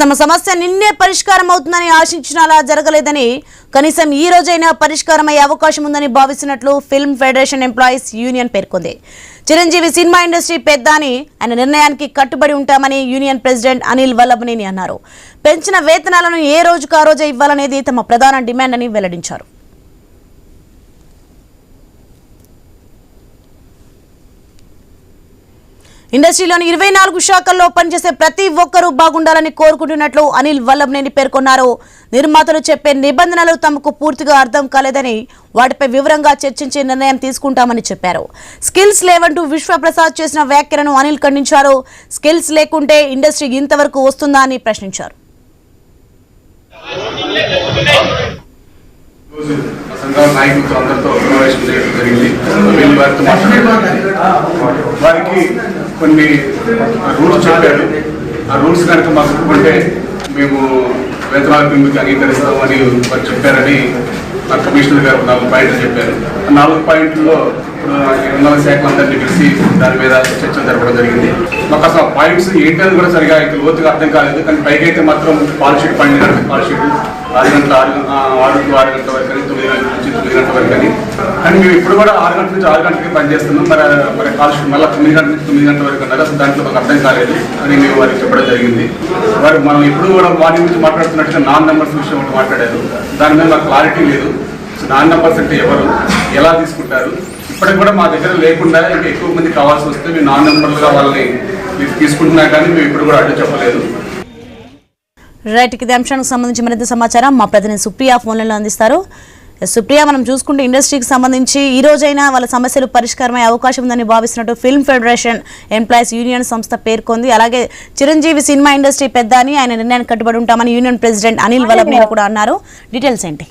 తమ సమస్య నిన్నే పరిష్కారం అవుతుందని ఆశించినా అలా జరగలేదని కనీసం ఈ రోజైనా పరిష్కారం అయ్యే అవకాశం ఉందని భావిస్తున్నట్లు ఫిల్మ్ ఫెడరేషన్ ఎంప్లాయీస్ యూనియన్ పేర్కొంది. చిరంజీవి సినిమా ఇండస్ట్రీ పెద్ద అని ఆయన నిర్ణయానికి కట్టుబడి ఉంటామని యూనియన్ ప్రెసిడెంట్ అనిల్ వల్లభనేని అన్నారు. పెంచిన వేతనాలను ఏ రోజుకు ఆ రోజే ఇవ్వాలనేది తమ ప్రధాన డిమాండ్ అని వెల్లడించారు. ఇండస్ట్రీలోని 24 శాఖల్లో పనిచేసే ప్రతి ఒక్కరూ బాగుండాలని కోరుకుంటున్నట్లు అనిల్ వల్లభనేని పేర్కొన్నారు. నిర్మాతలు చెప్పే నిబంధనలు తమకు పూర్తిగా అర్థం కాలేదని వాటిపై వివరంగా చర్చించి నిర్ణయం తీసుకుంటామని చెప్పారు. స్కిల్స్ లేవంటూ విశ్వప్రసాద్ చేసిన వ్యాఖ్యలను అనిల్ ఖండించారు. స్కిల్స్ లేకుంటే ఇండస్ట్రీ ఇంతవరకు వస్తుందా అని ప్రశ్నించారు. నాయకులతో అందరితో సమావేశం చేయడం జరిగింది. వారితో వారికి కొన్ని రూల్స్ చెప్పారు. ఆ రూల్స్ కనుక మాకు ఒప్పుకుంటే మేము వేతనాల పెంపుకి అంగీకరిస్తామని వారు చెప్పారని మా కమిషనర్ గారు 4 పాయింట్లు చెప్పారు. 4 పాయింట్లలో ఇప్పుడు 24 శాఖలందరినీ పిలిచి దాని మీద చర్చలు జరపడం జరిగింది. మాకు అసలు పాయింట్స్ ఏంటని కూడా సరిగా లోతుగా అర్థం కాలేదు. కానీ పైకి అయితే మాత్రం పాలషీట్ 12 గంటల పాలషీట్ 6 గంటల 6 గంటల వరకు అని 9 గంటల నుంచి 9 గంటల వరకు అని. కానీ మేము ఇప్పుడు కూడా 6 గంటల నుంచి 6 గంటలకి పనిచేస్తున్నాం. మరి పాలషీట్ మళ్ళీ 9 గంటల నుంచి 9 గంటల వరకు అన్నారు. అసలు దాంట్లో మాకు అర్థం కాలేదు అని మేము వారికి చెప్పడం జరిగింది. వారు మనం ఇప్పుడు కూడా మార్నింగ్ నుంచి మాట్లాడుతున్నట్టుగా నాన్ నెంబర్స్ విషయం ఒకటి మాట్లాడారు. దాని మీద మాకు క్లారిటీ లేదు. నాన్ నెంబర్స్ అంటే ఎవరు, ఎలా తీసుకుంటారు, ఇప్పటికి కూడా మా దగ్గర లేకుండా ఇంకా ఎక్కువ మంది కావాల్సి వస్తే మేము నాన్ నెంబర్లుగా వాళ్ళని తీసుకుంటున్నా కానీ మేము ఇప్పుడు కూడా అడ్డు చెప్పలేదు. రైట్, ఇది అంశానికి సంబంధించి మరింత సమాచారం మా ప్రతినిధి సుప్రియ ఫోన్లలో అందిస్తారు. సుప్రియ, మనం చూసుకుంటే ఇండస్ట్రీకి సంబంధించి ఈ రోజైనా వాళ్ళ సమస్యలు పరిష్కారమయ్యే అవకాశం ఉందని భావిస్తున్నట్టు ఫిల్మ్ ఫెడరేషన్ ఎంప్లాయీస్ యూనియన్ సంస్థ పేర్కొంది. అలాగే చిరంజీవి సినిమా ఇండస్ట్రీ పెద్ద అని ఆయన నిర్ణయానికి కట్టుబడి ఉంటామని యూనియన్ ప్రెసిడెంట్ అనిల్ వల్లభనేని కూడా అన్నారు. డీటెయిల్స్ ఏంటి?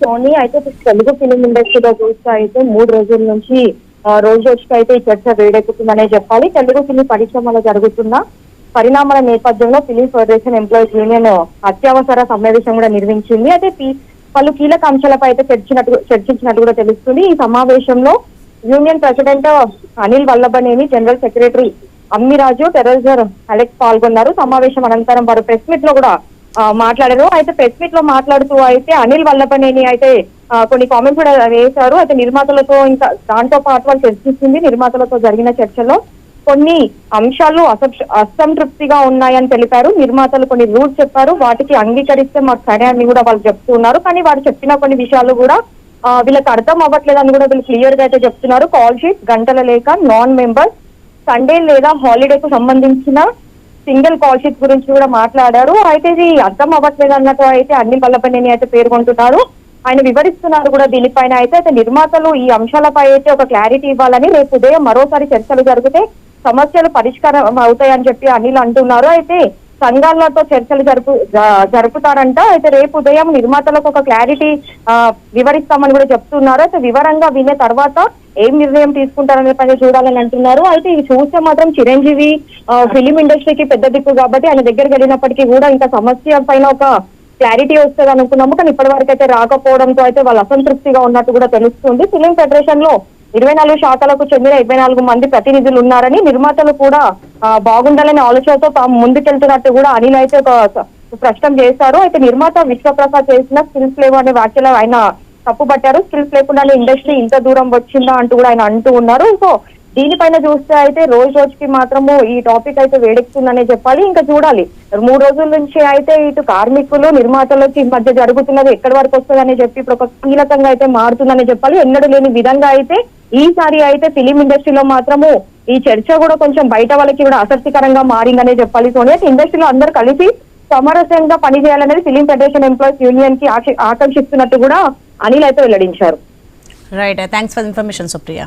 సోనీ అయితే తెలుగు ఫిలిం ఇండస్ట్రీలో చూస్తే అయితే 3 రోజుల నుంచి రోజుకి అయితే ఈ చర్చ వేడెక్కుతుందనే చెప్పాలి. తెలుగు ఫిలిం పరిశ్రమలో జరుగుతున్న పరిణామాల నేపథ్యంలో ఫిలిం ఫెడరేషన్ ఎంప్లాయీస్ యూనియన్ అత్యవసర సమావేశం కూడా నిర్వహించింది. అయితే పలు కీలక అంశాలపై అయితే చర్చించినట్టు కూడా తెలుస్తుంది. ఈ సమావేశంలో union president Anil Vallabhaneni, general secretary Ammiraju, treasurer Alex పాల్గొన్నారు. సమావేశం అనంతరం వారు ప్రెస్ మీట్ లో కూడా మాట్లాడారు. అయితే ప్రెస్ మీట్ లో మాట్లాడుతూ అయితే అనిల్ వల్లభనేని అయితే కొన్ని కామెంట్స్ కూడా వేశారు. అయితే నిర్మాతలతో ఇంకా దాంతో పాటు వాళ్ళు చర్చించింది. నిర్మాతలతో జరిగిన చర్చలో కొన్ని అంశాలు అసంతృప్తిగా ఉన్నాయని తెలిపారు. నిర్మాతలు కొన్ని రూల్స్ చెప్పారు, వాటికి అంగీకరిస్తే మాకు సరే అని కూడా వాళ్ళు చెప్తున్నారు. కానీ వారు చెప్పిన కొన్ని విషయాలు కూడా వీళ్ళకి అర్థం అవ్వట్లేదని కూడా వీళ్ళు క్లియర్ గా అయితే చెప్తున్నారు. కాల్ షీట్, గంటల లేఖ, నాన్ మెంబర్స్, సండే లేదా హాలిడేకు సంబంధించిన సింగిల్ కాల్ షీట్ గురించి కూడా మాట్లాడారు. అయితే ఇది అర్థం అవ్వట్లేదు అన్నట్టు అయితే అనిల్ వల్లభనేని అయితే పేర్కొంటున్నారు. ఆయన వివరిస్తున్నారు కూడా దీనిపైన. అయితే నిర్మాతలు ఈ అంశాలపై అయితే ఒక క్లారిటీ ఇవ్వాలని, రేపు ఉదయం మరోసారి చర్చలు జరిగితే సమస్యలు పరిష్కారం అవుతాయని చెప్పి అనిల్ అంటున్నారు. అయితే సంఘాలతో చర్చలు జరుపుతారంట. అయితే రేపు ఉదయం నిర్మాతలకు ఒక క్లారిటీ వివరిస్తామని కూడా చెప్తున్నారు. అయితే వివరంగా వినే తర్వాత ఏం నిర్ణయం తీసుకుంటారనే పని చూడాలని అంటున్నారు. అయితే ఇది చూస్తే మాత్రం చిరంజీవి ఫిలిం ఇండస్ట్రీకి పెద్ద దిక్కు కాబట్టి ఆయన దగ్గరికి వెళ్ళినప్పటికీ కూడా ఇంకా సమస్య పైన ఒక క్లారిటీ వస్తుంది అనుకున్నాము. కానీ ఇప్పటి వరకు అయితే రాకపోవడంతో అయితే వాళ్ళు అసంతృప్తిగా ఉన్నట్టు కూడా తెలుస్తుంది. ఫిలిం ఫెడరేషన్ లో 24 శాఖలకు చెందిన 24 మంది ప్రతినిధులు ఉన్నారని, నిర్మాతలు కూడా బాగుండాలనే ఆలోచనతో తాము ముందుకెళ్తున్నట్టు కూడా అనిల్ అయితే ఒక ప్రశ్న చేశారు. అయితే నిర్మాత విశ్వప్రసాద్ చేసిన స్కిల్స్ లేవు అనే వ్యాఖ్యలు ఆయన తప్పుపట్టారు. స్కిల్స్ లేకుండానే ఇండస్ట్రీ ఇంత దూరం వచ్చిందా అంటూ కూడా ఆయన అంటూ ఉన్నారు. సో దీనిపైన చూస్తే అయితే రోజుకి మాత్రము ఈ టాపిక్ అయితే వేడెక్కుతుందనే చెప్పాలి. ఇంకా చూడాలి 3 రోజుల నుంచి అయితే ఇటు కార్మికులు నిర్మాతలకి మధ్య జరుగుతున్నది ఎక్కడి వరకు వస్తుందని చెప్పి ఇప్పుడు ఒక కీలకంగా అయితే మారుతుందని చెప్పాలి. ఎన్నడూ లేని విధంగా అయితే ఈసారి అయితే ఫిలిం ఇండస్ట్రీలో మాత్రము ఈ చర్చ కూడా కొంచెం బయట వాళ్ళకి కూడా ఆసక్తికరంగా మారిందనే చెప్పాలి. సోనియా, ఇండస్ట్రీలో అందరూ కలిసి సమరస్యంగా పనిచేయాలనేది ఫిలిం ఫెడరేషన్ ఎంప్లాయీస్ యూనియన్ కి ఆకాంక్షిస్తున్నట్టు కూడా అనిల్ అయితే వెల్లడించారు. Right, thanks for information Supriya.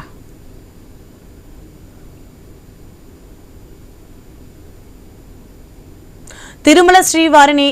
Tirumala శ్రీవారిని